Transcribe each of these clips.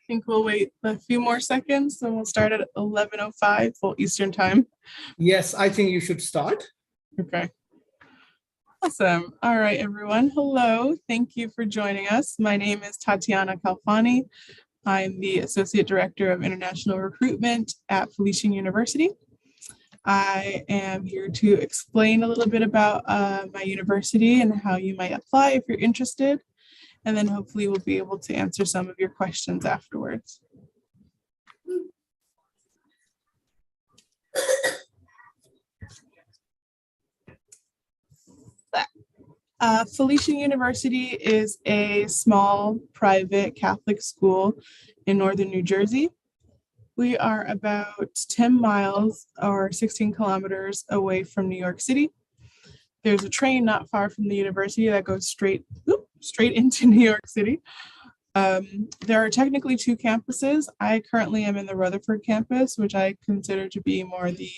think we'll wait a few more seconds and we'll start at 11:05 full Eastern time. Yes, I think you should start. Okay. Awesome. All right, everyone. Hello. Thank you for joining us. My name is Tatiana Kalfani. I'm the Associate Director of International Recruitment at Felician University. I am here to explain a little bit about my university and how you might apply if you're interested. And then hopefully we'll be able to answer some of your questions afterwards. Felician University is a small private Catholic school in northern New Jersey. We are about 10 miles or 16 kilometers away from New York City. There's a train not far from the university that goes straight into New York City. There are technically two campuses. I currently am in the Rutherford campus, which I consider to be more the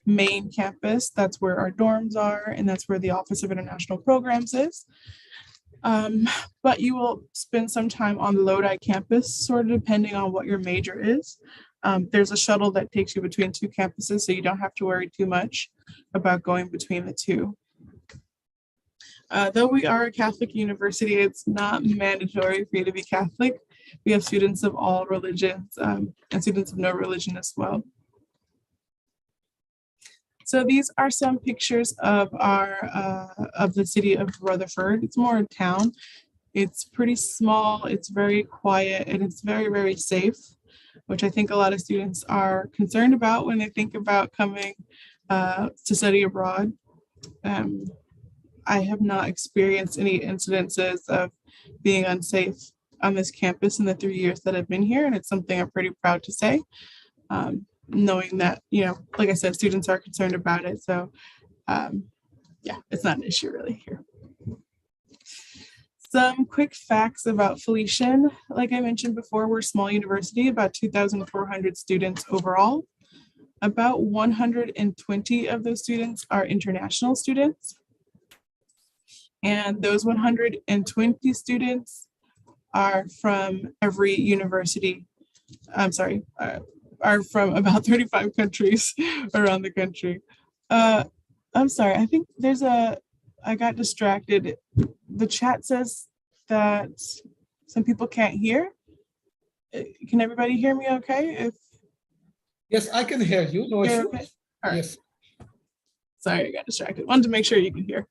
main campus. That's where our dorms are, and that's where the Office of International Programs is. But you will spend some time on the Lodi campus, sort of depending on what your major is. There's a shuttle that takes you between two campuses, so you don't have to worry too much about going between the two. Though we are a Catholic university, it's not mandatory for you to be Catholic. We have students of all religions and students of no religion as well. So these are some pictures of of the city of Rutherford. It's more a town. It's pretty small, it's very quiet, and it's very, very safe, which I think a lot of students are concerned about when they think about coming to study abroad. I have not experienced any incidences of being unsafe on this campus in the 3 years that I've been here, and it's something I'm pretty proud to say, knowing that, like I said, students are concerned about it. So yeah, it's not an issue really here. Some quick facts about Felician. Like I mentioned before, we're a small university, about 2,400 students overall. About 120 of those students are international students. And those 120 students are from every university, are from about 35 countries around the country. I'm sorry, I think I got distracted. The chat says that some people can't hear. Can everybody hear me okay? Yes, I can hear you. No issue. Okay? All right. Yes. Sorry, I got distracted. Wanted to make sure you can hear.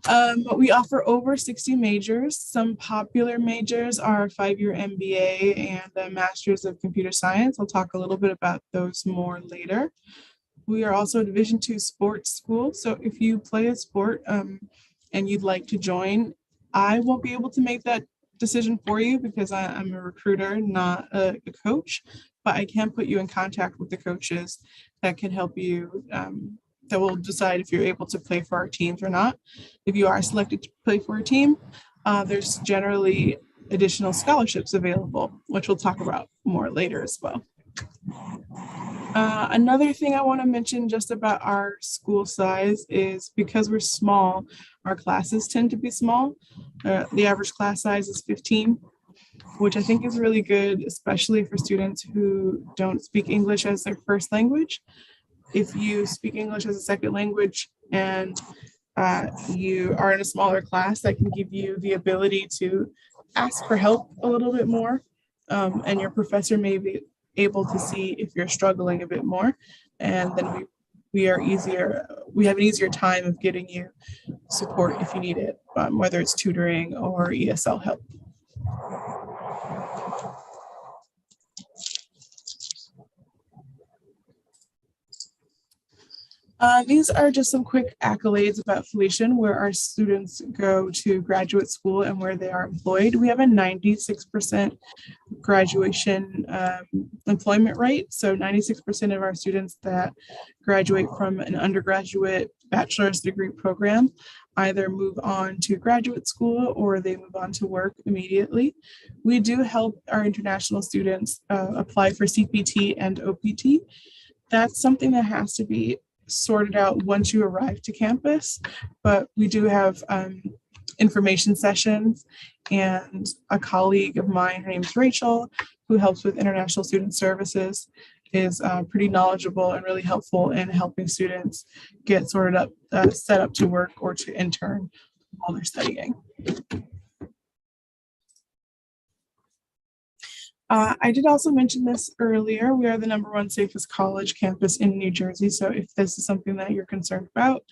But we offer over 60 majors. Some popular majors are a 5-year MBA and a Master's of Computer Science. I'll talk a little bit about those more later. We are also a Division II sports school. So if you play a sport and you'd like to join, I won't be able to make that decision for you because I'm a recruiter, not a coach, but I can put you in contact with the coaches that can help you, that will decide if you're able to play for our teams or not. If you are selected to play for a team, there's generally additional scholarships available, which we'll talk about more later as well. Another thing I want to mention just about our school size is because we're small, our classes tend to be small. The average class size is 15, which I think is really good, especially for students who don't speak English as their first language. If you speak English as a second language and you are in a smaller class, that can give you the ability to ask for help a little bit more, and your professor may be able to see if you're struggling a bit more, and then we have an easier time of getting you support if you need it, whether it's tutoring or ESL help. These are just some quick accolades about Felician, where our students go to graduate school and where they are employed. We have a 96% graduation employment rate. So 96% of our students that graduate from an undergraduate bachelor's degree program either move on to graduate school or they move on to work immediately. We do help our international students apply for CPT and OPT. That's something that has to be sorted out once you arrive to campus, but we do have information sessions. And a colleague of mine, her name is Rachel, who helps with international student services, is pretty knowledgeable and really helpful in helping students get sorted up, set up to work or to intern while they're studying. I did also mention this earlier. We are the #1 safest college campus in New Jersey. So if this is something that you're concerned about,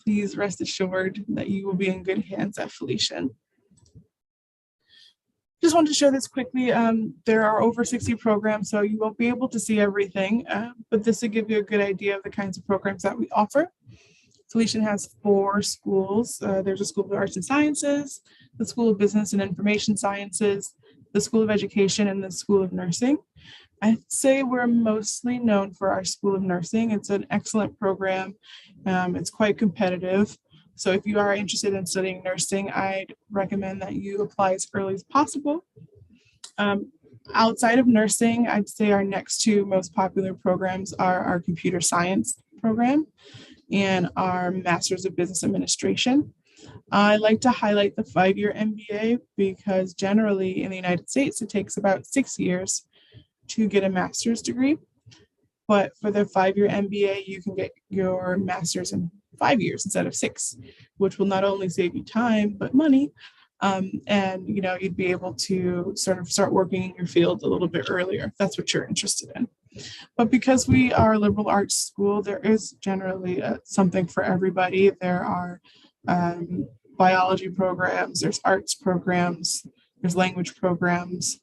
please rest assured that you will be in good hands at Felician. Just wanted to show this quickly. There are over 60 programs, so you won't be able to see everything, but this will give you a good idea of the kinds of programs that we offer. Felician has 4 schools. There's a School of Arts and Sciences, the School of Business and Information Sciences, the School of Education, and the School of Nursing. I'd say we're mostly known for our School of Nursing. It's an excellent program. It's quite competitive. So if you are interested in studying nursing, I'd recommend that you apply as early as possible. Outside of nursing, I'd say our next 2 most popular programs are our computer science program and our Master's of Business Administration. I like to highlight the 5-year MBA because generally in the United States, it takes about 6 years to get a master's degree. But for the 5-year MBA, you can get your master's in 5 years instead of 6, which will not only save you time, but money. And you'd be able to sort of start working in your field a little bit earlier if that's what you're interested in. But because we are a liberal arts school, there is generally something for everybody. There are biology programs, there's arts programs, there's language programs,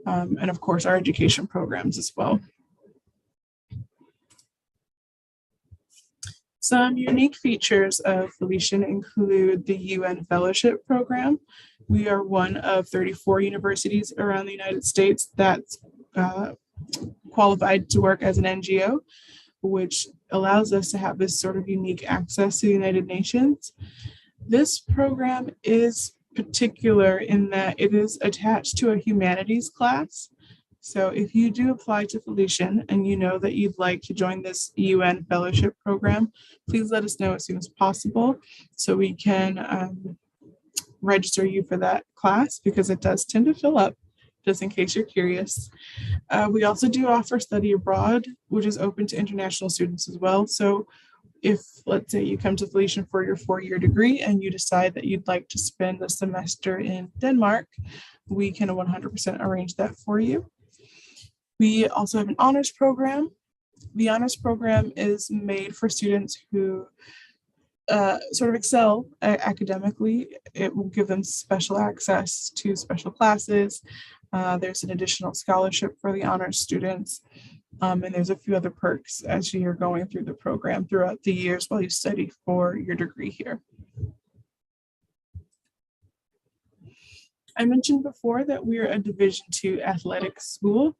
and of course our education programs as well. Some unique features of Felician include the UN Fellowship Program. We are one of 34 universities around the United States that's qualified to work as an NGO, which allows us to have this sort of unique access to the United Nations. This program is particular in that it is attached to a humanities class. So if you do apply to Felician and you know that you'd like to join this UN Fellowship Program, please let us know as soon as possible so we can register you for that class, because it does tend to fill up, just in case you're curious. We also do offer study abroad, which is open to international students as well. So if, let's say, you come to Felician for your 4-year degree and you decide that you'd like to spend a semester in Denmark, we can 100% arrange that for you. We also have an honors program. The honors program is made for students who sort of excel academically. It will give them special access to special classes. There's an additional scholarship for the honors students. And there's a few other perks as you're going through the program throughout the years while you study for your degree here. I mentioned before that we're a Division II athletics school.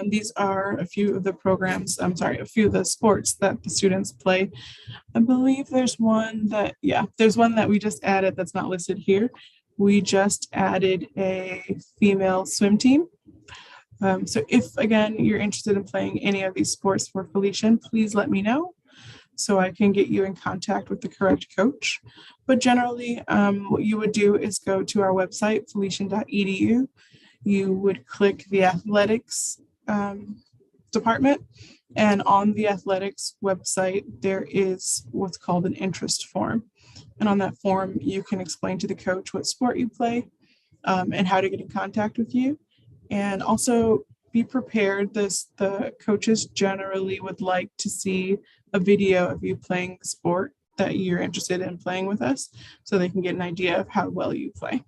These are a few of the programs, a few of the sports that the students play. I believe there's one that we just added that's not listed here. We just added a female swim team. So if, again, you're interested in playing any of these sports for Felician, please let me know so I can get you in contact with the correct coach. But generally, what you would do is go to our website, felician.edu. You would click the athletics department, and on the athletics website, there is what's called an interest form. And on that form, you can explain to the coach what sport you play and how to get in contact with you. And also be prepared. The coaches generally would like to see a video of you playing the sport that you're interested in playing with us, so they can get an idea of how well you play.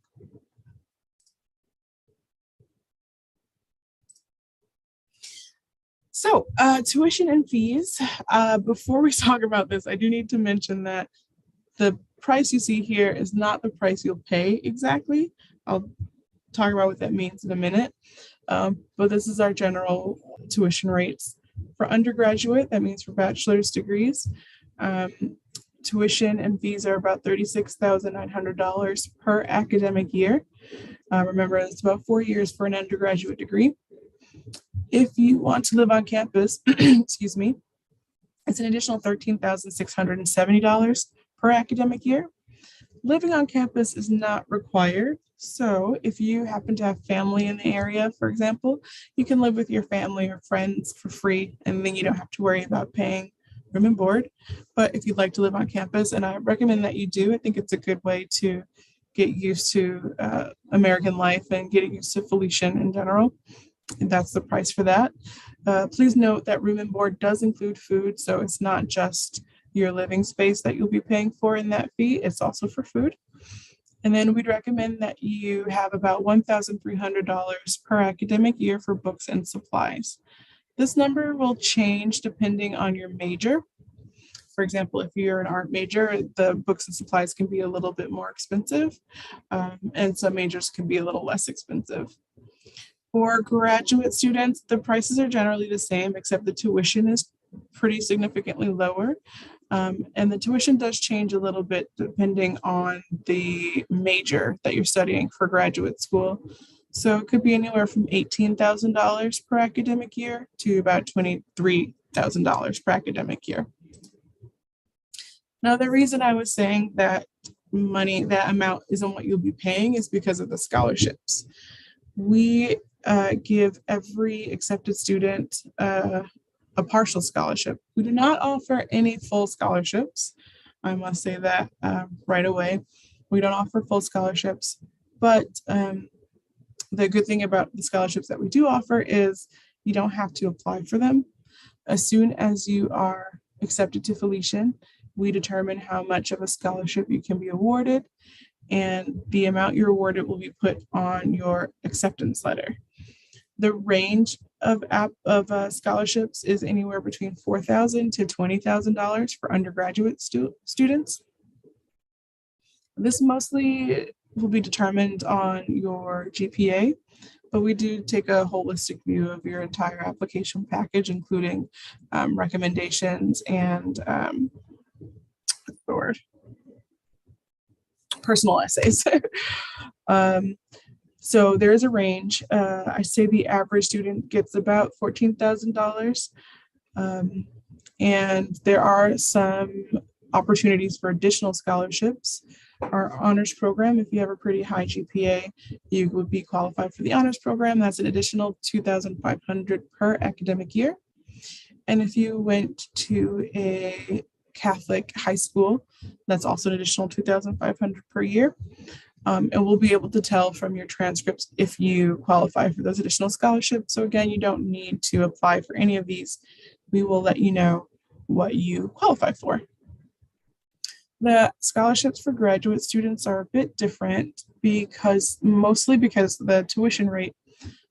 So tuition and fees. Before we talk about this, I do need to mention that the price you see here is not the price you'll pay exactly. I'll talk about what that means in a minute. But this is our general tuition rates. For undergraduate, that means for bachelor's degrees, tuition and fees are about $36,900 per academic year. Remember, it's about 4 years for an undergraduate degree. If you want to live on campus, excuse me, it's an additional $13,670 per academic year. Living on campus is not required. So if you happen to have family in the area, for example, you can live with your family or friends for free, and then you don't have to worry about paying room and board. But if you'd like to live on campus, and I recommend that you do, I think it's a good way to get used to American life and getting used to Felician in general. And that's the price for that. Please note that room and board does include food, so it's not just your living space that you'll be paying for in that fee, it's also for food. And then we'd recommend that you have about $1,300 per academic year for books and supplies. This number will change depending on your major. For example, if you're an art major, the books and supplies can be a little bit more expensive, and some majors can be a little less expensive. For graduate students, the prices are generally the same, except the tuition is pretty significantly lower. And the tuition does change a little bit depending on the major that you're studying for graduate school. So it could be anywhere from $18,000 per academic year to about $23,000 per academic year. Now, the reason I was saying that that amount isn't what you'll be paying is because of the scholarships. We give every accepted student a partial scholarship. We do not offer any full scholarships. I must say that right away. We don't offer full scholarships, but the good thing about the scholarships that we do offer is you don't have to apply for them. As soon as you are accepted to Felician, we determine how much of a scholarship you can be awarded, and the amount you're awarded will be put on your acceptance letter. The range of scholarships is anywhere between $4,000 to $20,000 for undergraduate students. This mostly will be determined on your GPA, but we do take a holistic view of your entire application package, including recommendations and personal essays. So there is a range. I say the average student gets about $14,000. And there are some opportunities for additional scholarships. Our honors program, if you have a pretty high GPA, you would be qualified for the honors program. That's an additional $2,500 per academic year. And if you went to a Catholic high school, that's also an additional $2,500 per year. And we'll be able to tell from your transcripts if you qualify for those additional scholarships. So again, you don't need to apply for any of these. We will let you know what you qualify for. The scholarships for graduate students are a bit different mostly because the tuition rate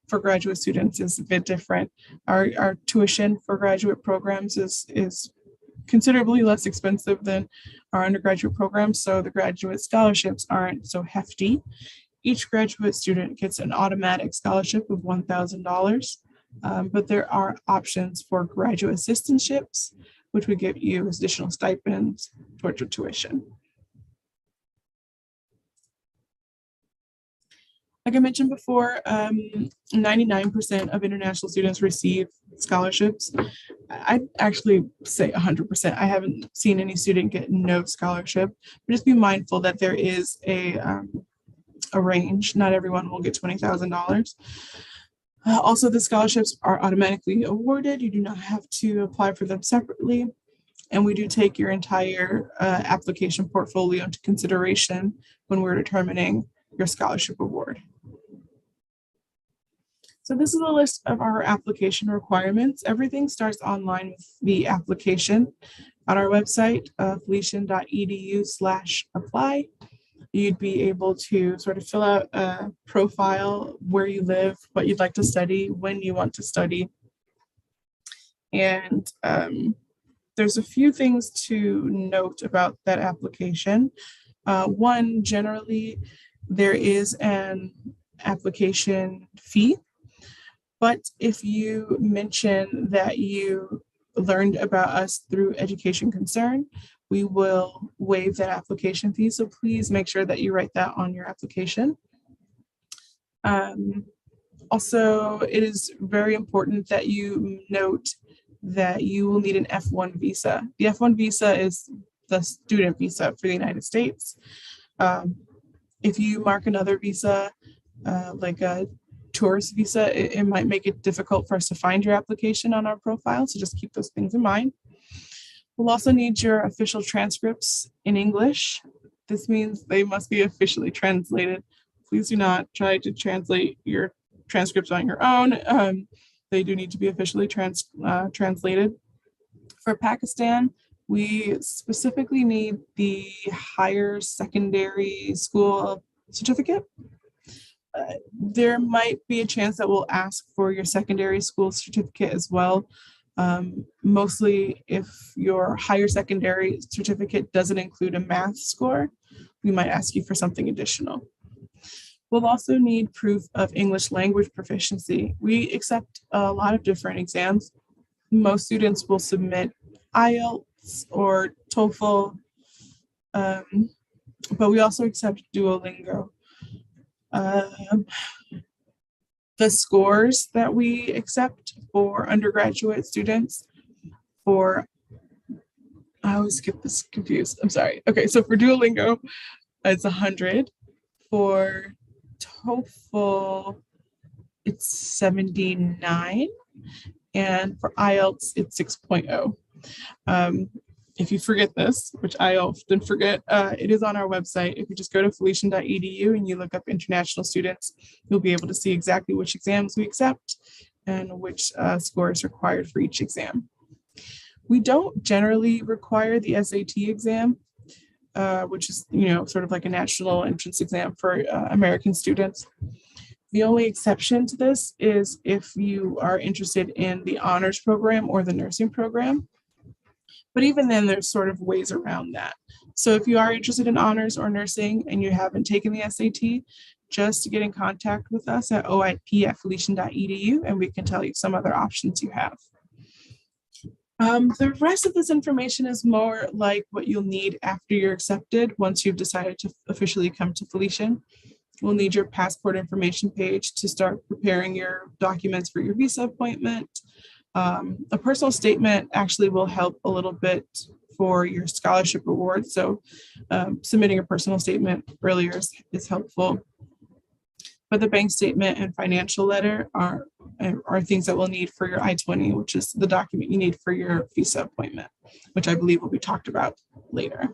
for graduate students is a bit different. Our tuition for graduate programs is considerably less expensive than our undergraduate programs, so the graduate scholarships aren't so hefty. Each graduate student gets an automatic scholarship of $1,000, but there are options for graduate assistantships, which would give you additional stipends towards your tuition. Like I mentioned before, 99% of international students receive scholarships. I'd actually say 100%. I haven't seen any student get no scholarship, but just be mindful that there is a range. Not everyone will get $20,000. Also, the scholarships are automatically awarded. You do not have to apply for them separately. And we do take your entire application portfolio into consideration when we're determining your scholarship award. So this is a list of our application requirements. Everything starts online with the application on our website, felician.edu/apply. You'd be able to sort of fill out a profile, where you live, what you'd like to study, when you want to study. And there's a few things to note about that application. One, generally, there is an application fee. But if you mention that you learned about us through Education Concern, we will waive that application fee. So please make sure that you write that on your application. Also, it is very important that you note that you will need an F1 visa. The F1 visa is the student visa for the United States. If you mark another visa, like a tourist visa, it might make it difficult for us to find your application on our profile. So just keep those things in mind. We'll also need your official transcripts in English. This means they must be officially translated. Please do not try to translate your transcripts on your own. They do need to be officially translated. For Pakistan, we specifically need the higher secondary school certificate. There might be a chance that we'll ask for your secondary school certificate as well. Mostly if your higher secondary certificate doesn't include a math score, we might ask you for something additional. We'll also need proof of English language proficiency. We accept a lot of different exams. Most students will submit IELTS or TOEFL, but we also accept Duolingo. The scores that we accept for undergraduate students I always get this confused. I'm sorry. Okay, so for Duolingo, it's 100. For TOEFL, it's 79. And for IELTS, it's 6.0. If you forget this, which I often forget, it is on our website. If you just go to felician.edu and you look up international students, you'll be able to see exactly which exams we accept and which score is required for each exam. We don't generally require the SAT exam, which is, sort of like a national entrance exam for American students. The only exception to this is if you are interested in the honors program or the nursing program. But even then, there's sort of ways around that. So if you are interested in honors or nursing and you haven't taken the SAT, just get in contact with us at oip@felician.edu and we can tell you some other options you have. The rest of this information is more like what you'll need after you're accepted once you've decided to officially come to Felician. We'll need your passport information page to start preparing your documents for your visa appointment. A personal statement actually will help a little bit for your scholarship award. So submitting a personal statement earlier is helpful. But the bank statement and financial letter are things that we'll need for your I-20, which is the document you need for your visa appointment, which I believe will be talked about later.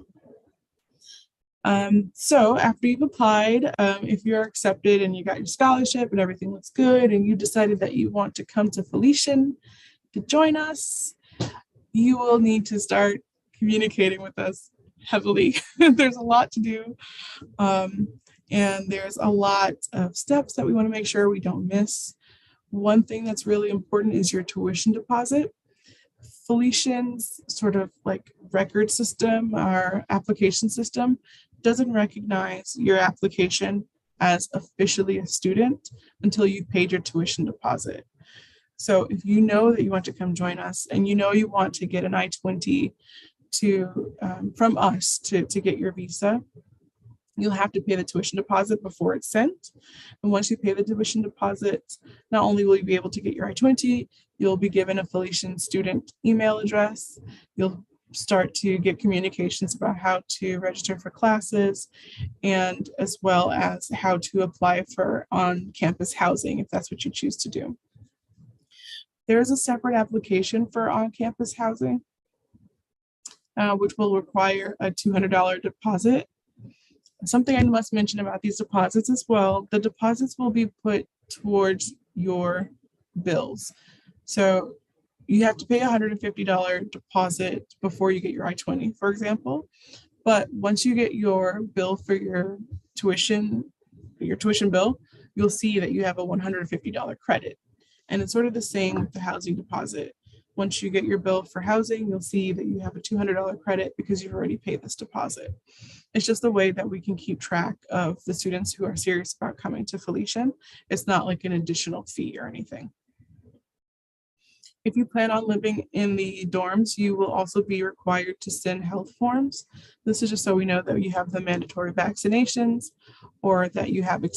So after you've applied, if you're accepted and you got your scholarship and everything looks good and you decided that you want to come to Felician to join us, you will need to start communicating with us heavily. There's a lot to do. And there's a lot of steps that we want to make sure we don't miss. One thing that's really important is your tuition deposit. Felician's sort of like record system, our application system, doesn't recognize your application as officially a student until you've paid your tuition deposit. So if you know that you want to come join us and you know you want to get an I-20 from us to get your visa, you'll have to pay the tuition deposit before it's sent. And once you pay the tuition deposit, not only will you be able to get your I-20, you'll be given a Felician student email address. You'll start to get communications about how to register for classes and as well as how to apply for on-campus housing if that's what you choose to do. There is a separate application for on-campus housing, which will require a $200 deposit. Something I must mention about these deposits as well, the deposits will be put towards your bills. So you have to pay a $150 deposit before you get your I-20, for example. But once you get your bill for your tuition bill, you'll see that you have a $150 credit. And it's sort of the same with the housing deposit. Once you get your bill for housing, you'll see that you have a $200 credit because you've already paid this deposit. It's just a way that we can keep track of the students who are serious about coming to Felician. It's not like an additional fee or anything. If you plan on living in the dorms, you will also be required to send health forms. This is just so we know that you have the mandatory vaccinations or that you have like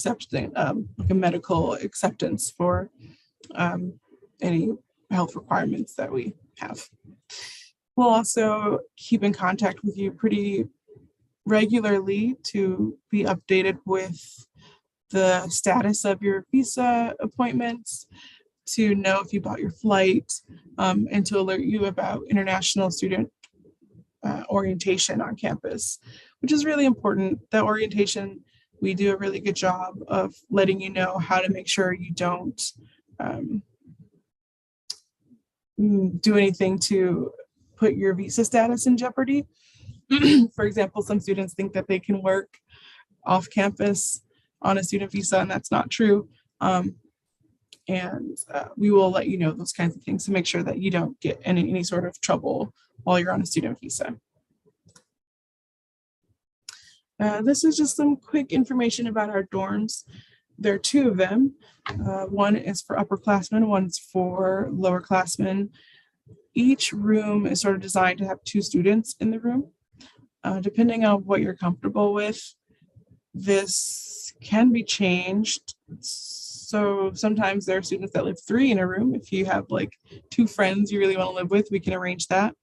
a medical acceptance for any health requirements that we have. We'll also keep in contact with you pretty regularly to be updated with the status of your visa appointments, to know if you bought your flight, and to alert you about international student orientation on campus, which is really important. That orientation, we do a really good job of letting you know how to make sure you don't do anything to put your visa status in jeopardy. For example, some students think that they can work off campus on a student visa, and that's not true. And we will let you know those kinds of things to make sure that you don't get any sort of trouble while you're on a student visa. This is just some quick information about our dorms. There are two of them. One is for upperclassmen, one's for lowerclassmen. Each room is sort of designed to have 2 students in the room. Depending on what you're comfortable with, this can be changed. So sometimes there are students that live 3 in a room. If you have like 2 friends you really want to live with, we can arrange that.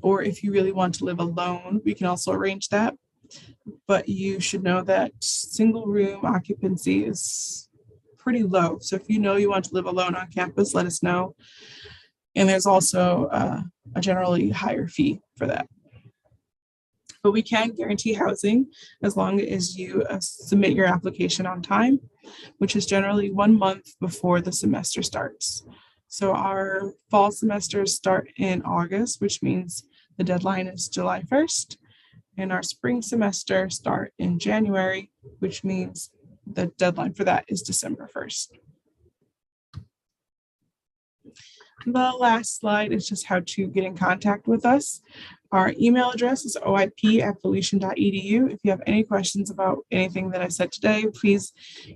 Or if you really want to live alone, we can also arrange that. But you should know that single room occupancy is pretty low. So if you know you want to live alone on campus, let us know. And there's also a generally higher fee for that. But we can guarantee housing as long as you submit your application on time, which is generally 1 month before the semester starts. So our fall semesters start in August, which means the deadline is July 1st. And our spring semester start in January, which means the deadline for that is December 1st. The last slide is just how to get in contact with us. Our email address is oip@felician.edu. If you have any questions about anything that I said today, please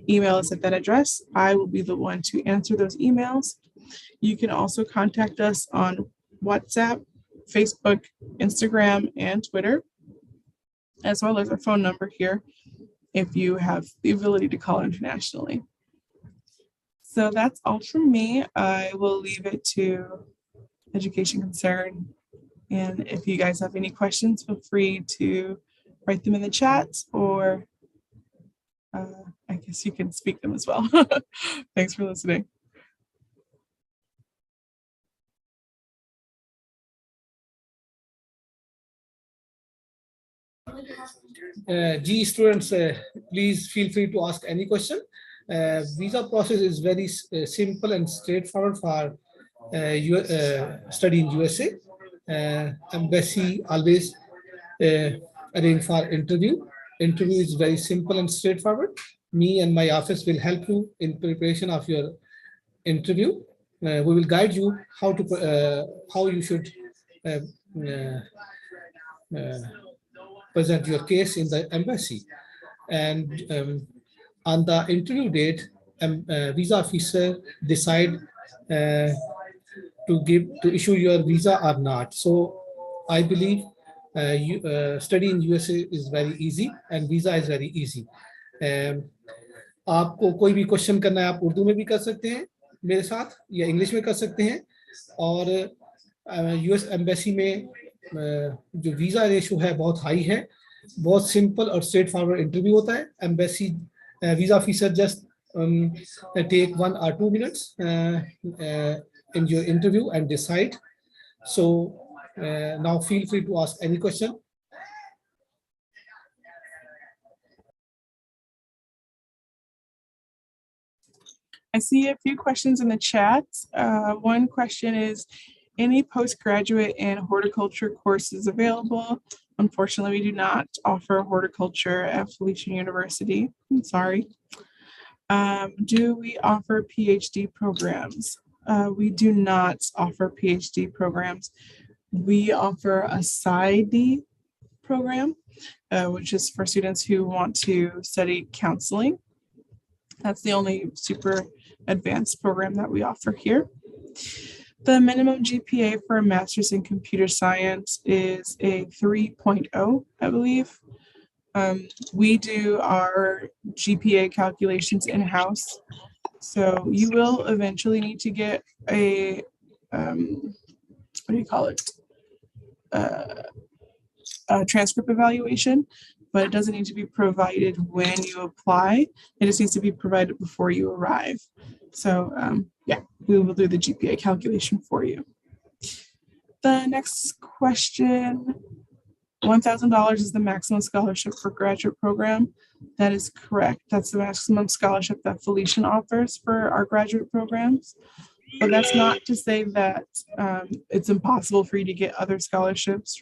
email us at that address. I will be the one to answer those emails. You can also contact us on WhatsApp, Facebook, Instagram, and Twitter, as well as our phone number here if you have the ability to call internationally. So that's all from me. I will leave it to Education Concern. And if you guys have any questions, feel free to write them in the chat, or I guess you can speak them as well. Thanks for listening. Students, please feel free to ask any question. Visa process is very simple and straightforward for study in USA. Embassy always arrange for interview. Interview is very simple and straightforward. Me and my office will help you in preparation of your interview. We will guide you how you should present your case in the embassy. And on the interview date, visa officer decide to issue your visa or not. So I believe study in USA is very easy and visa is very easy. आपको कोई भी question करना है आप उर्दू में भी कर सकते हैं मेरे साथ या इंग्लिश में कर सकते हैं. और यूएस एम्बेसी में जो वीजा रेशो है बहुत हाई है, बहुत सिंपल और स्ट्रेट फॉरवर्ड इंटरव्यू होता है. Embassy visa officer just take 1 or 2 minutes in your interview and decide. So now feel free to ask any question. I see a few questions in the chat. One question is, any postgraduate and horticulture courses available? Unfortunately, we do not offer horticulture at Felician University. I'm sorry. Do we offer PhD programs? We do not offer PhD programs. We offer a PsyD program, which is for students who want to study counseling. That's the only super advanced program that we offer here. The minimum GPA for a master's in computer science is a 3.0, I believe. We do our GPA calculations in-house. So you will eventually need to get a, what do you call it? transcript evaluation, but it doesn't need to be provided when you apply. It just needs to be provided before you arrive. So yeah, we will do the GPA calculation for you. The next question, $1,000 is the maximum scholarship for graduate program. That is correct. That's the maximum scholarship that Felician offers for our graduate programs. But that's not to say that it's impossible for you to get other scholarships.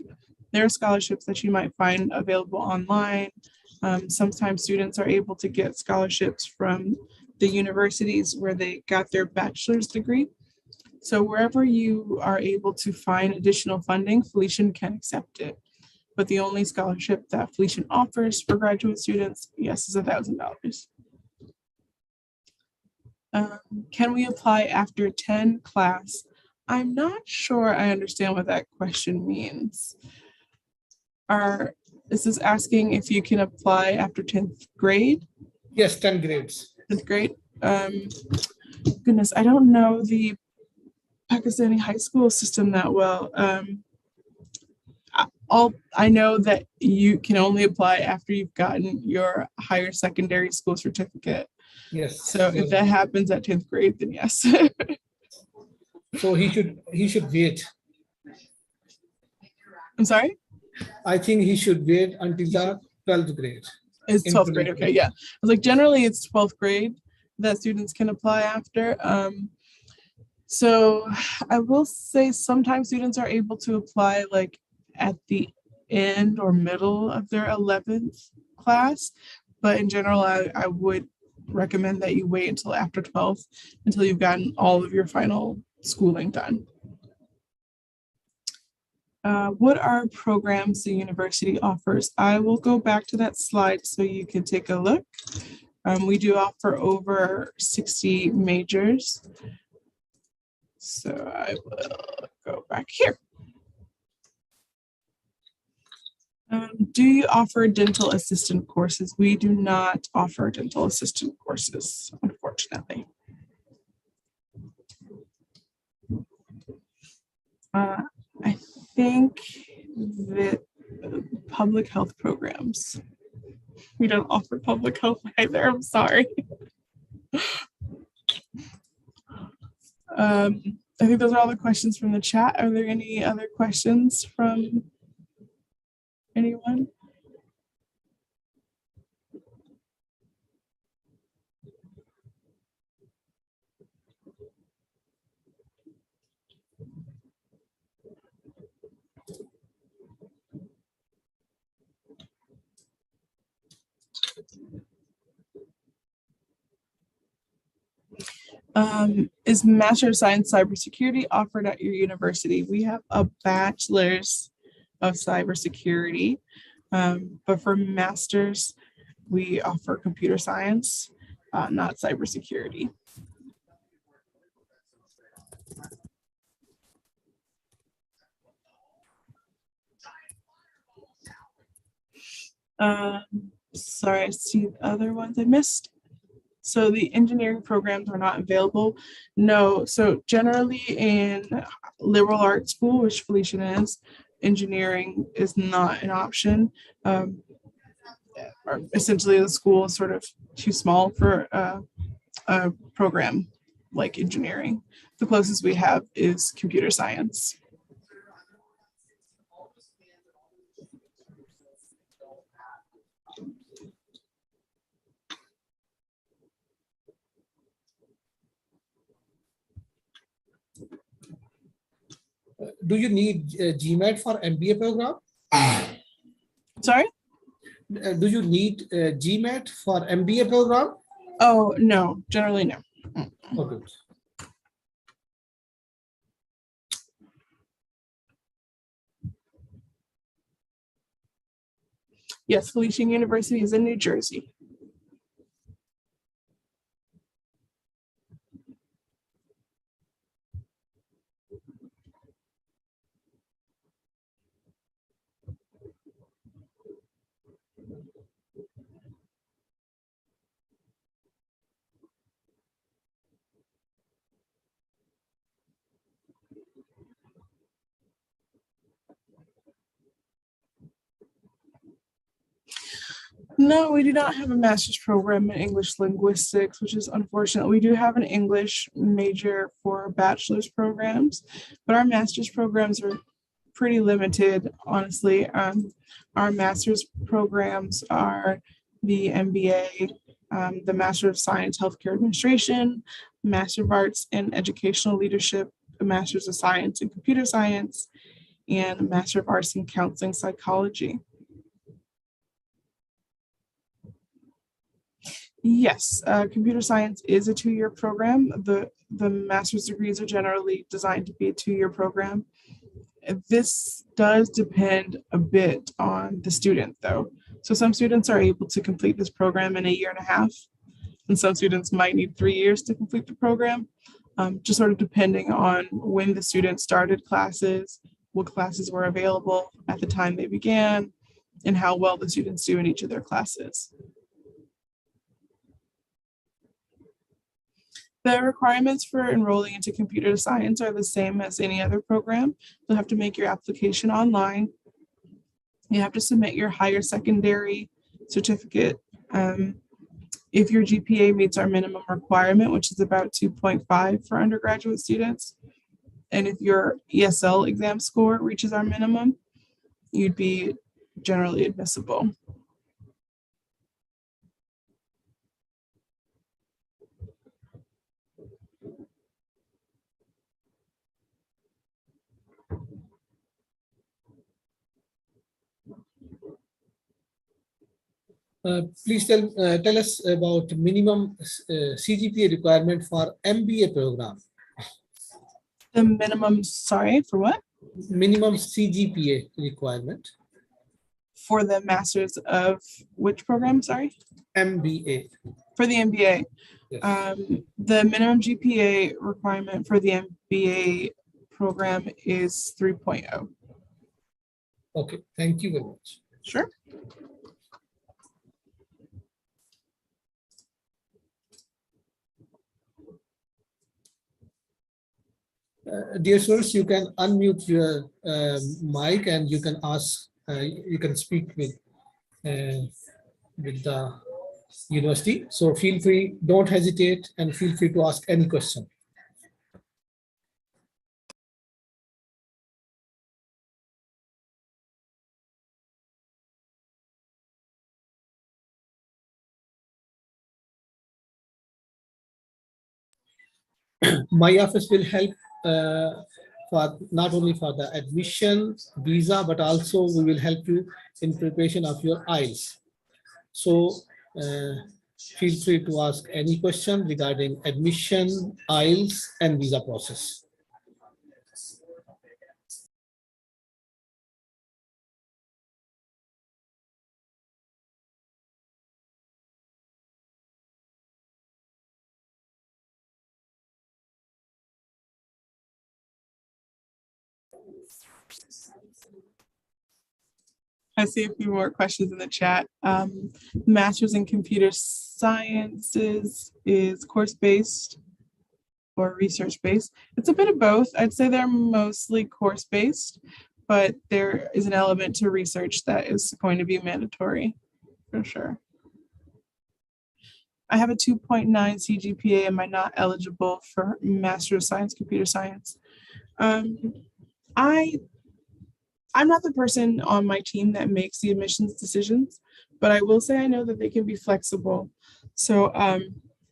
There are scholarships that you might find available online. Sometimes students are able to get scholarships from the universities where they got their bachelor's degree. So wherever you are able to find additional funding, Felician can accept it. But the only scholarship that Felician offers for graduate students, yes, is $1,000. Can we apply after 10 class? I'm not sure I understand what that question means. This is asking if you can apply after 10th grade? Yes, 10 grades. 10th grade. Goodness, I don't know the Pakistani high school system that well. I know that you can only apply after you've gotten your higher secondary school certificate. Yes. So if that happens at 10th grade, then yes. So he should wait. I'm sorry? I think he should wait until the 12th grade. It's 12th grade, okay, yeah. I was like, generally it's 12th grade that students can apply after. So I will say sometimes students are able to apply like at the end or middle of their 11th class, but in general, I would recommend that you wait until after 12th, until you've gotten all of your final schooling done. What are programs the university offers? I will go back to that slide so you can take a look. We do offer over 60 majors. So I will go back here. Do you offer dental assistant courses? We do not offer dental assistant courses, unfortunately. I think that public health programs. We don't offer public health either. I'm sorry. I think those are all the questions from the chat. Are there any other questions from anyone? Is Master of Science Cybersecurity offered at your university? We have a bachelor's of cybersecurity, but for master's, we offer computer science, not cybersecurity. Sorry, I see the other ones I missed. So the engineering programs are not available. No, so generally in liberal arts school, which Felician is, engineering is not an option. Essentially the school is sort of too small for a program like engineering. The closest we have is computer science. Do you need GMAT for MBA program? Sorry? Do you need GMAT for MBA program? Oh, no, generally no. Oh, good. Yes, Felician University is in New Jersey. No, we do not have a master's program in English linguistics, which is unfortunate. We do have an English major for bachelor's programs, but our master's programs are pretty limited, honestly. Our master's programs are the MBA, the Master of Science, Healthcare Administration, Master of Arts in Educational Leadership, a Master's of Science in Computer Science, and a Master of Arts in Counseling Psychology. Yes, computer science is a 2-year program. The master's degrees are generally designed to be a 2-year program. This does depend a bit on the student, though. So some students are able to complete this program in a 1.5 years, and some students might need 3 years to complete the program, just sort of depending on when the student started classes, what classes were available at the time they began, and how well the students do in each of their classes. The requirements for enrolling into computer science are the same as any other program. You'll have to make your application online. You have to submit your higher secondary certificate. If your GPA meets our minimum requirement, which is about 2.5 for undergraduate students, and if your ESL exam score reaches our minimum, you'd be generally admissible. Please tell us about minimum CGPA requirement for MBA program. The minimum, sorry, for what? Minimum CGPA requirement. For the masters of which program, sorry? MBA. For the MBA. Yes. The minimum GPA requirement for the MBA program is 3.0. Okay, thank you very much. Sure. Dear students, you can unmute your mic and you can ask, you can speak with the university. So feel free, don't hesitate, and feel free to ask any question. My office will help for not only for the admission visa, but also we will help you in preparation of your IELTS. So feel free to ask any question regarding admission, IELTS, and visa process. I see a few more questions in the chat. Master's in Computer Sciences is course-based or research-based. It's a bit of both. I'd say they're mostly course-based, but there is an element to research that is going to be mandatory, for sure. I have a 2.9 CGPA. Am I not eligible for Master of Science, Computer Science? I'm not the person on my team that makes the admissions decisions, but I will say I know that they can be flexible. So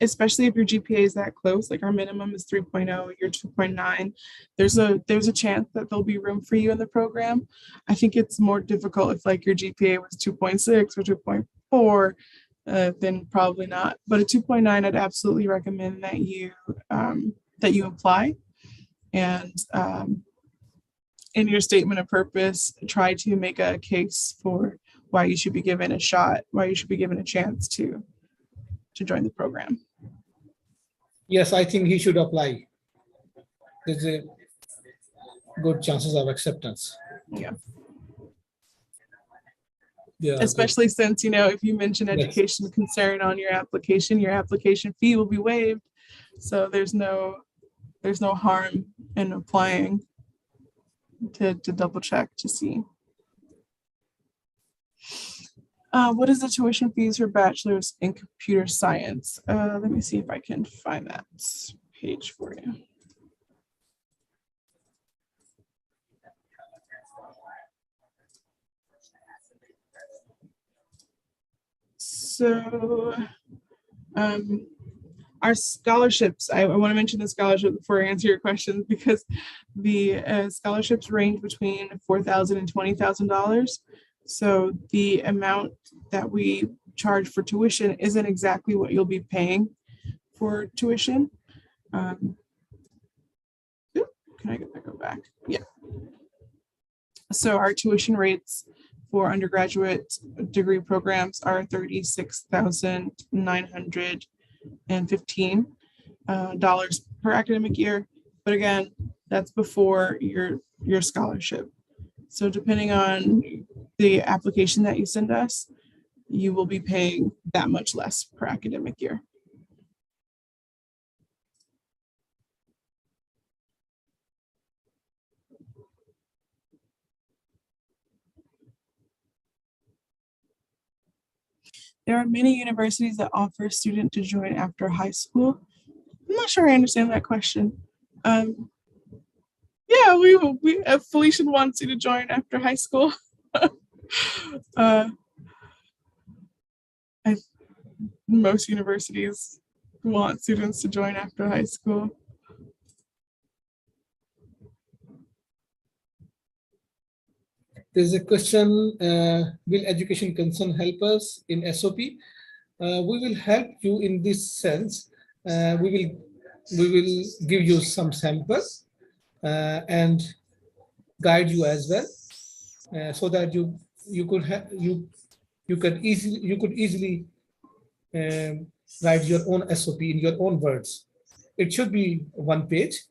especially if your GPA is that close, like our minimum is 3.0, you're 2.9, there's a chance that there'll be room for you in the program. I think it's more difficult if like your GPA was 2.6 or 2.4, then probably not. But a 2.9, I'd absolutely recommend that you apply. And in your statement of purpose, try to make a case for why you should be given a shot, why you should be given a chance to join the program. Yes, I think he should apply. There's a good chances of acceptance. Yeah. Yeah. Especially since, if you mention education concern on your application fee will be waived. So there's no harm in applying to double check to see. What is the tuition fees for bachelor's in computer science? Let me see if I can find that page for you. So our scholarships, I want to mention the scholarship before I answer your questions, because the scholarships range between $4,000 and $20,000. So the amount that we charge for tuition isn't exactly what you'll be paying for tuition. Can I go back? Yeah. So our tuition rates for undergraduate degree programs are $36,915 per academic year. But again, that's before your scholarship. So depending on the application that you send us, you will be paying that much less per academic year. There are many universities that offer a student to join after high school. I'm not sure I understand that question. Yeah, we Felician wants you to join after high school. Most universities want students to join after high school. There's a question, will education concern help us in SOP? We will help you in this sense. We will give you some samples and guide you as well, so that you could easily write your own SOP in your own words. It should be one page.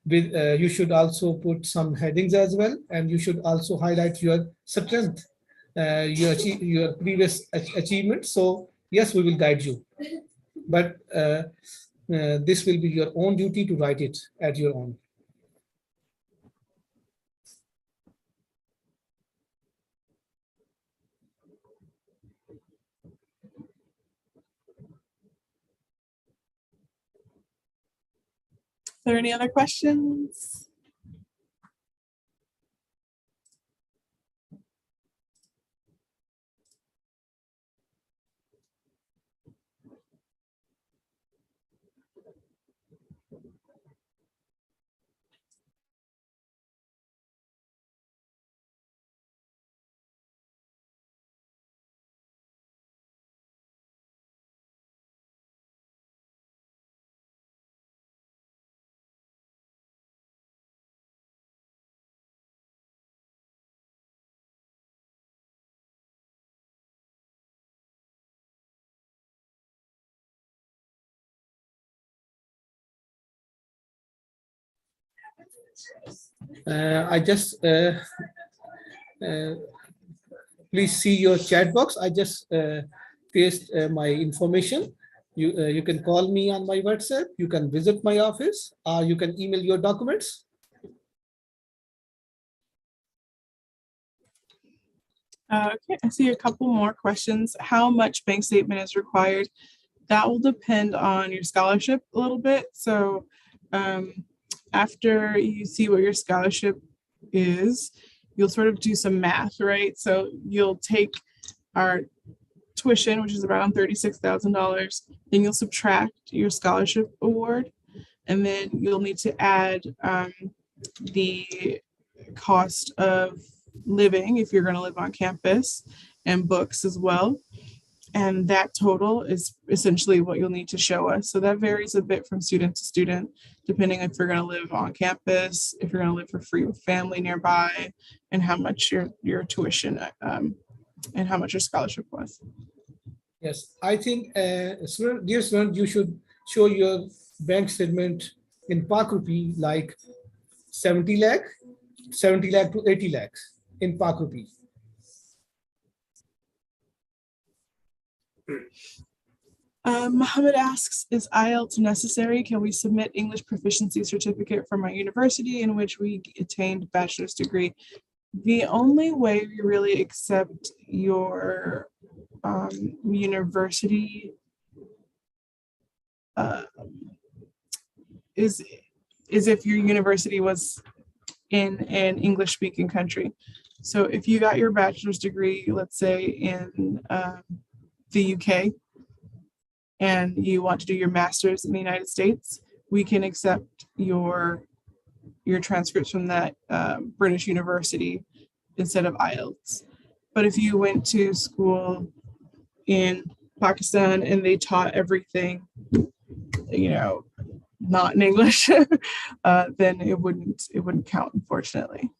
You should also put some headings as well, and you should also highlight your strength, your previous achievements. So yes, we will guide you, but this will be your own duty to write it at your own. Are there any other questions? I just please see your chat box. I just paste my information. You can call me on my WhatsApp. You can visit my office, or you can email your documents. Okay, I see a couple more questions. How much bank statement is required? That will depend on your scholarship a little bit. So after you see what your scholarship is, you'll sort of do some math, right? So you'll take our tuition, which is around $36,000, then you'll subtract your scholarship award, and then you'll need to add the cost of living if you're going to live on campus, and books as well. And that total is essentially what you'll need to show us. So that varies a bit from student to student, depending if you're going to live on campus, if you're going to live for free with family nearby, and how much your tuition and how much your scholarship was. Yes, I think, student, dear student, you should show your bank statement in Pak rupee, like 70 lakh to 80 lakhs in Pak rupee. Mohammed asks, is IELTS necessary? Can we submit English proficiency certificate from our university in which we attained bachelor's degree? The only way we really accept your university is if your university was in an English speaking country. So if you got your bachelor's degree, let's say in the UK, and you want to do your master's in the United States, we can accept your transcripts from that British university instead of IELTS. But if you went to school in Pakistan and they taught everything, not in English, then it wouldn't count, unfortunately.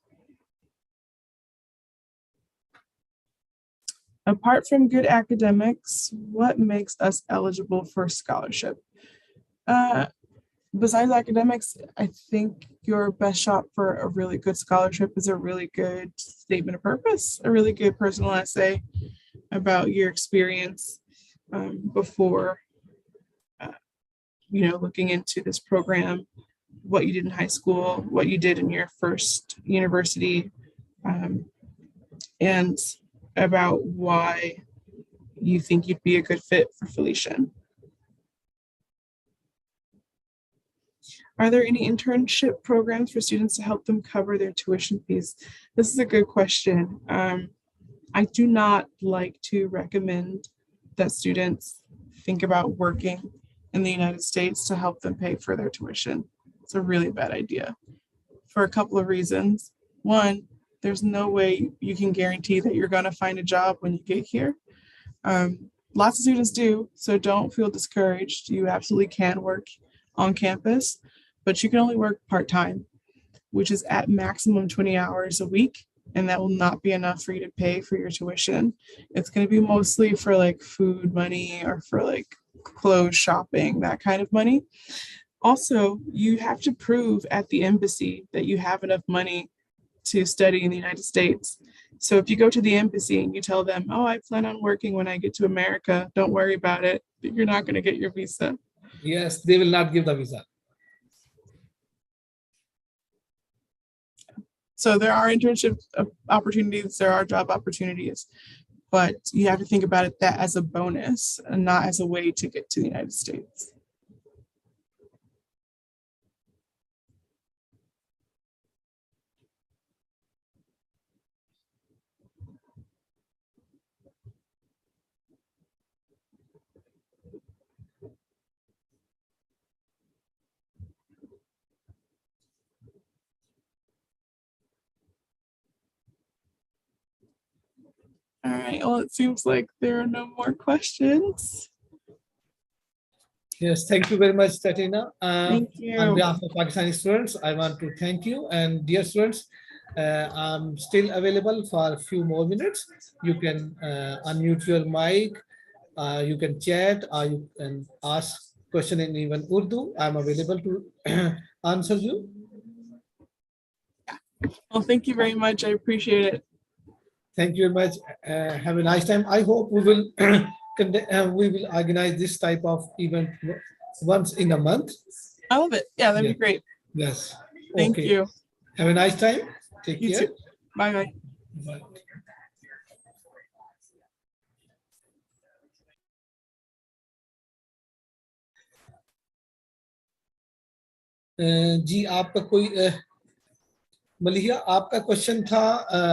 Apart from good academics, what makes us eligible for scholarship? Besides academics, I think your best shot for a really good scholarship is a really good statement of purpose, a really good personal essay about your experience before, looking into this program, what you did in high school, what you did in your first university, and about why you think you'd be a good fit for Felician. Are there any internship programs for students to help them cover their tuition fees? This is a good question. I do not like to recommend that students think about working in the United States to help them pay for their tuition. It's a really bad idea for a couple of reasons. One, there's no way you can guarantee that you're going to find a job when you get here. Lots of students do, so don't feel discouraged. You absolutely can work on campus, but you can only work part-time, which is at maximum 20 hours a week, and that will not be enough for you to pay for your tuition. It's going to be mostly for like food money or for like clothes shopping, that kind of money. Also, you have to prove at the embassy that you have enough money to study in the United States. So if you go to the embassy and you tell them, oh, I plan on working when I get to America, don't worry about it, you're not going to get your visa. Yes, they will not give the visa. So there are internship opportunities, there are job opportunities, but you have to think about it that as a bonus and not as a way to get to the United States. All right, well, it seems like there are no more questions. Yes, thank you very much, Tatina. Thank you. On behalf of Pakistani students, I want to thank you. And dear students, I'm still available for a few more minutes. You can unmute your mic, you can chat, or you can ask question in even Urdu. I'm available to answer you. Well, thank you very much. I appreciate it. Thank you very much. Have a nice time. I hope we will we will organize this type of event once in a month. I love it. Yeah, that'd be great. Yes. Thank you. Have a nice time. Take You care. too. Bye bye. Bye. जी आपका कोई मलिया आपका question था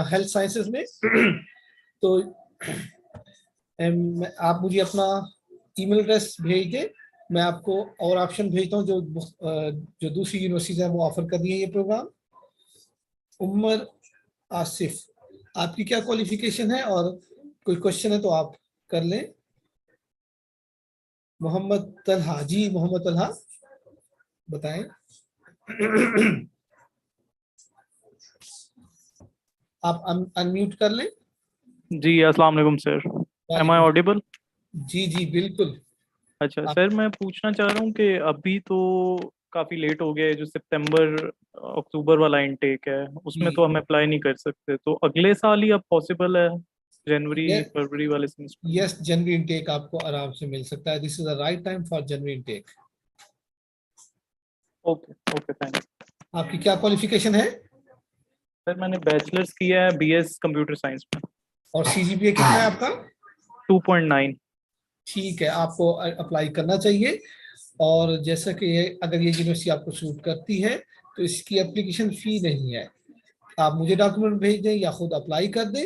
health sciences में तो आप मुझे अपना ईमेल एड्रेस भेज दें मैं आपको और ऑप्शन भेजता हूं जो दूसरी यूनिवर्सिटीज हैं वो ऑफर कर रही है ये प्रोग्राम उमर आसिफ आपकी क्या क्वालिफिकेशन है और कोई क्वेश्चन है तो आप कर लें मोहम्मद तलहा जी मोहम्मद तलहा बताएं आप अनम्यूट कर लें जी अस्सलाम वालेकुम सर एम आई ऑडिबल जी जी बिल्कुल अच्छा सर मैं पूछना चाह रहा हूँ कि अभी तो काफी लेट हो गया है जो सितंबर अक्टूबर वाला इनटेक है उसमें तो हम अप्लाई नहीं कर सकते तो अगले साल ही अब पॉसिबल है जनवरी फरवरी वाले सेमेस्टर यस जनवरी इनटेक आपको आराम से मिल सकता है this is the right time for January intake okay okay thank you आपकी क्या क्वालिफिकेशन है सर मैंने बैचलर्स किया है बीएस कंप्यूटर साइंस में। और सीजीपीए कितना है आपका? 2.9। ठीक है, आपको अप्लाई करना चाहिए। और जैसा कि अगर ये यूनिवर्सिटी आपको सूट करती है तो इसकी एप्लीकेशन फी नहीं है। आप मुझे डॉक्यूमेंट भेज दें या खुद अप्लाई कर दें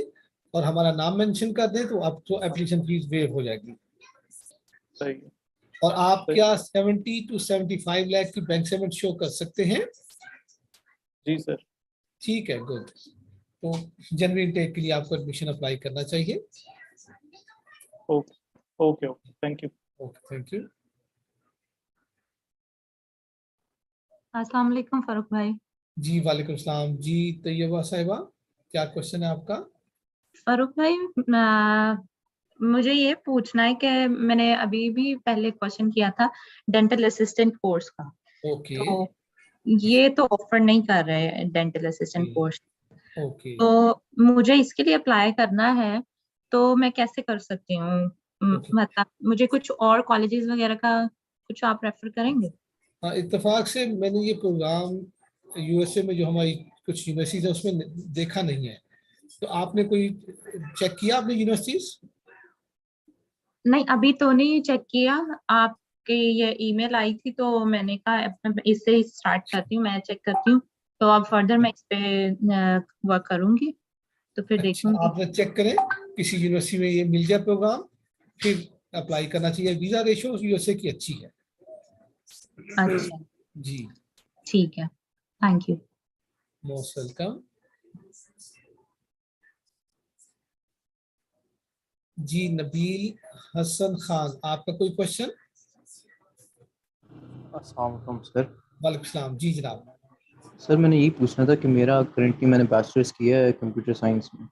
और हमारा नाम मेंशन कर दें तो आपको एप्लीकेशन फीस वेव हो जाएगी। सही है। और आप सही। क्या 70 to 75 लाख की बैंक स्टेटमेंट शो कर सकते हैं? जी सर। ठीक है, गुड। तो जनवरी इनटेक के लिए आपको एडमिशन अप्लाई करना चाहिए। Okay okay okay, thank you. Okay, thank you. अस्सलाम वालेकुम फारूक भाई। जी वालेकुम सलाम जी। तैयबा साहिबा, क्या क्वेश्चन है आपका? फारूक भाई, मुझे ये पूछना है कि मैंने अभी भी पहले क्वेश्चन किया था डेंटल असिस्टेंट कोर्स का। ओके तो ये तो ऑफर नहीं कर रहे हैं डेंटल असिस्टेंट कोर्स। ओके तो मुझे इसके लिए अप्लाई करना है, तो मैं कैसे कर सकती हूँ? ओके। मतलब मुझे कुछ और कॉलेजेस वगैरह का कुछ आप रेफर करेंगे? हाँ, इत्तेफाक से मैंने ये प्रोग्राम यूएसए में जो हमारी कुछ यूनिवर्सिटीज है उसमें देखा नहीं है। तो आपने कोई चेक किया आपने यूनिवर्सिटीज? नहीं, अभी तो नहीं चेक किया। आपके ये ईमेल आई थी तो मैंने कहा इससे ही स्टार्ट करती हूँ, मैं चेक करती हूँ। तो अब फर्दर मैं इस पे वर्क करूंगी, तो फिर अच्छा, देखूंगी। आपने चेक करें किसी यूनिवर्सिटी में ये मिल जाए प्रोग्राम, फिर अप्लाई करना चाहिए। वीजा रेशो यूएसए की अच्छी है। अच्छा, जी, ठीक है, थैंक यू। Most welcome. जी, नबील हसन खान, आपका कोई क्वेश्चन? अस्सलाम वालेकुम सर। वालेकुम सलाम जी जनाब। सर मैंने यही पूछना था कि मेरा करंटली मैंने बैचलर्स किया है कंप्यूटर साइंस में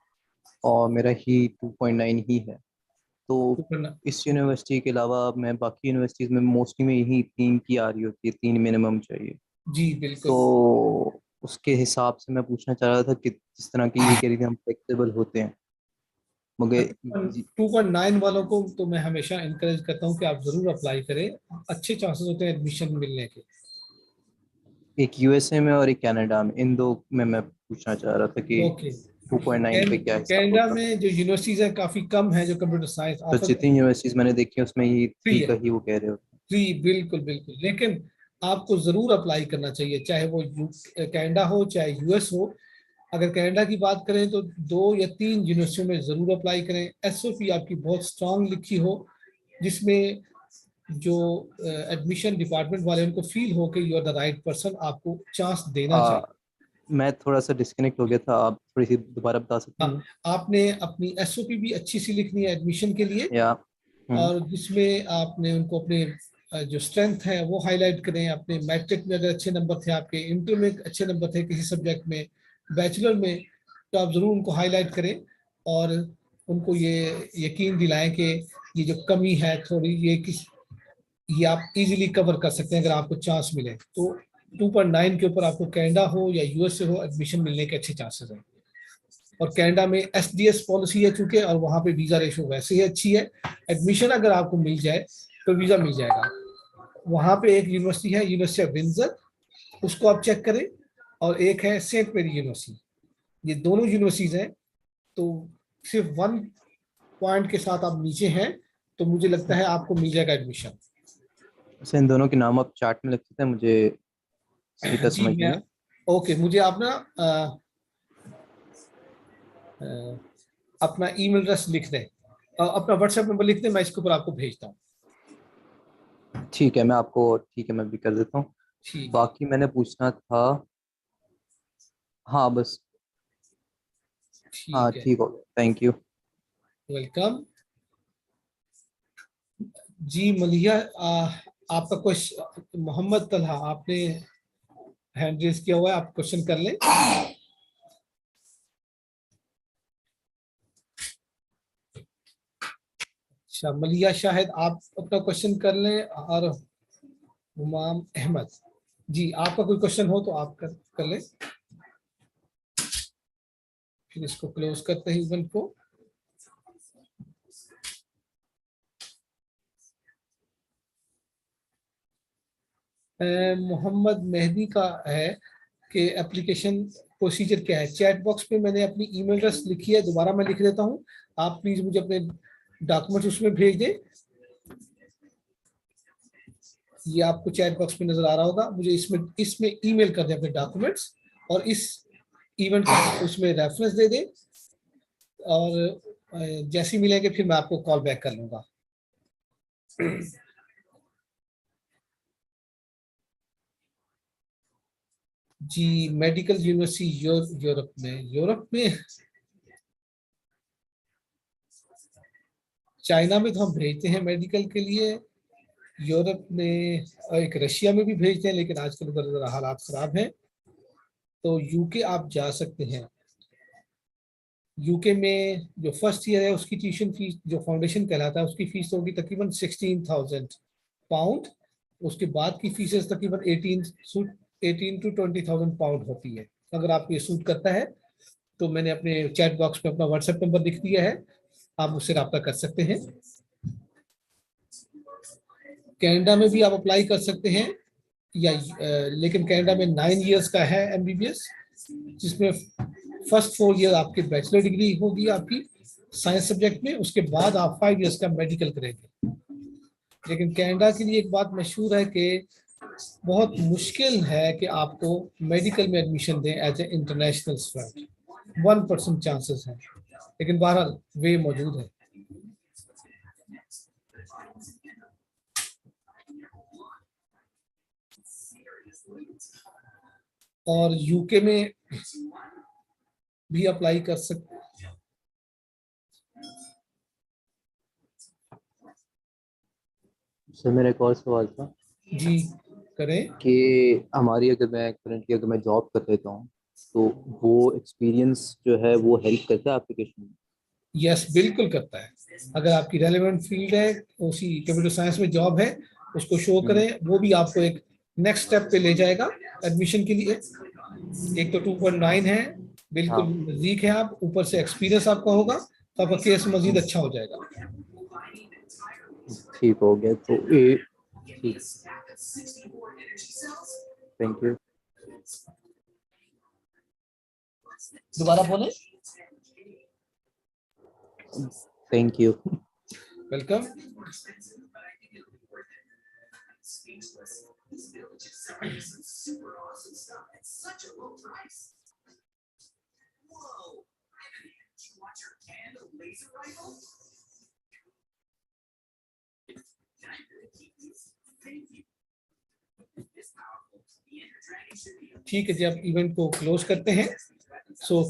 और मेरा ही 2.9 ही है। तो इस यूनिवर्सिटी के अलावा मैं बाकी यूनिवर्सिटीज़ में मोस्टली में यही 3 की आ रही होती है, 3 मिनिमम चाहिए। जी बिल्कुल। तो उसके हिसाब से मैं पूछना चाह रहा था कि जिस तरह की ये कह रही थी हम फ्लेक्सिबल होते हैं मगर 2.9 वालों को तो मैं हमेशा इनकरेज करता हूँ कि आप जरूर अप्लाई करें। अच्छे चांसेस होते हैं एडमिशन मिलने के। एक यूएसए में और एक कनाडा में, इन दो में मैं पूछना चाह रहा था कि ओके। 2.9 पे क्या हिसाब कनाडा होगा। में जो यूनिवर्सिटीज है काफी कम है जो कंप्यूटर साइंस तो ऑफर जितनी करती यूनिवर्सिटीज मैंने देखी है उसमें ये फ्री 3 है। का ही वो कह रहे हो। जी बिल्कुल बिल्कुल, लेकिन आपको जरूर अप्लाई करना चाहिए, चाहे वो कनाडा हो चाहे यूएस हो। अगर कनाडा की बात करें तो 2 या 3 यूनिवर्सिटियों में जरूर अप्लाई करें। एसओपी आपकी बहुत स्ट्रांग लिखी हो, जिसमें जो एडमिशन डिपार्टमेंट वाले उनको फील हो कि you are the right person, आपको चांस देना चाहिए। मैं थोड़ा सा डिस्कनेक्ट हो गया था, आप थोड़ी सी दोबारा बता सकते हाँ, हैं? आपने अपनी एसओपी भी अच्छी सी लिखनी है एडमिशन के लिए। या और जिसमें आपने उनको अपने जो स्ट्रेंथ है वो हाईलाइट करें। अपने मैट्रिक में अगर अच्छे नंबर थे, आपके इंटर में अच्छे नंबर थे किसी सब्जेक्ट में, बैचलर में, तो आप ज़रूर उनको हाईलाइट करें और उनको ये यकीन दिलाएं कि ये जो कमी है थोड़ी, ये आप इजीली कवर कर सकते हैं अगर आपको चांस मिले तो। 2.9 के ऊपर आपको कनाडा हो या यूएस से हो एडमिशन मिलने के अच्छे चांसेस हैं। और कनाडा में एसडीएस पॉलिसी है चूंकि, और वहाँ पे वीजा रेशो वैसे ही अच्छी है। एडमिशन अगर आपको मिल जाए तो वीजा मिल जाएगा। वहाँ पे एक यूनिवर्सिटी है, यूनिवर्सिटी ऑफ विंडसर, उसको आप चेक करें। और एक है सेंट मेरी यूनिवर्सिटी। ये दोनों यूनिवर्सिटीज हैं। तो सिर्फ 1 पॉइंट के साथ आप नीचे हैं तो मुझे लगता है आपको मिल जाएगा एडमिशन। वैसे इन दोनों के नाम आप चार्ट में लिख सकते हैं, मुझे स्टेटस जी समझ नहीं मैं, है। ओके, मुझे आप ना अपना ईमेल एड्रेस लिख दें, अपना व्हाट्सएप नंबर लिख दें, मैं इसके ऊपर आपको भेजता हूँ। ठीक है, मैं आपको ठीक है मैं भी कर देता हूँ। ठीक है, बाकी मैंने पूछना था, हाँ बस, हाँ ठीक है, ठीक हो गया, थैंक यू। वेलकम। जी मलिया, आपका क्वेश्चन, मोहम्मद तलहा, आपने हैंड रेज किया हुआ है, आप क्वेश्चन कर लें। अच्छा मलिया, शायद आप अपना क्वेश्चन कर लें। और हुमाम अहमद जी, आपका कोई क्वेश्चन हो तो आप कर लें, फिर इसको क्लोज करते हैं इवेंट को। मोहम्मद मेहदी का है कि एप्लीकेशन प्रोसीजर क्या है। चैट बॉक्स पे मैंने अपनी ईमेल एड्रेस लिखी है, दोबारा मैं लिख देता हूँ, आप प्लीज मुझे अपने डॉक्यूमेंट्स उसमें भेज दें। ये आपको चैट बॉक्स में नजर आ रहा होगा, मुझे इसमें ईमेल कर दें अपने डॉक्यूमेंट्स, और इस इवेंट का उसमें रेफरेंस दे दें, और जैसे ही मिलेंगे फिर मैं आपको कॉल बैक कर लूंगा। जी, मेडिकल यूनिवर्सिटी यूरोप में चाइना में तो हम भेजते हैं मेडिकल के लिए, यूरोप में एक रशिया में भी भेजते हैं, लेकिन आजकल उधर जरा हालात खराब हैं। तो यूके आप जा सकते हैं। यूके में जो फर्स्ट ईयर है उसकी ट्यूशन फीस, जो फाउंडेशन कहलाता है, उसकी फीस होगी तकरीबन 16,000 पाउंड। उसके बाद की फीसेस तकरीबन 18 to 20,000 पाउंड होती है। अगर आपको ये सूट करता है तो मैंने अपने चैट बॉक्स में अपना व्हाट्सएप नंबर लिख दिया है, आप मुझसे रब्ता कर सकते हैं। कनाडा में भी आप अप्लाई कर सकते हैं, या लेकिन कनाडा में 9 इयर्स का है MBBS, जिसमें फर्स्ट 4 ईयर आपकी बैचलर डिग्री होगी आपकी साइंस सब्जेक्ट में, उसके बाद आप 5 इयर्स का मेडिकल करेंगे। लेकिन कनाडा के लिए एक बात मशहूर है कि बहुत मुश्किल है कि आपको मेडिकल में एडमिशन दें as a international student, 1% chances हैं, लेकिन बहरहाल वे मौजूद है। और यूके में भी अप्लाई कर सकते हैं। सर मेरा एक और सवाल था जी करें। कि अगर मैं जॉब कर लेता हूँ तो वो एक्सपीरियंस जो है वो हेल्प करता है एप्लीकेशन में? यस, बिल्कुल करता है। अगर आपकी रेलेवेंट फील्ड है, उसी कंप्यूटर साइंस में जॉब है, उसको शो करें, वो भी आपको एक नेक्स्ट स्टेप पे ले जाएगा एडमिशन के लिए। एक तो 2.9 है, बिल्कुल नजदीक है, आप ऊपर से एक्सपीरियंस आपका होगा, तो आपका केस मजीद अच्छा हो जाएगा। ठीक हो गया तो थैंक यू। दोबारा बोले। Thank you. वेलकम। ठीक है जी, अब इवेंट को क्लोज करते हैं। सो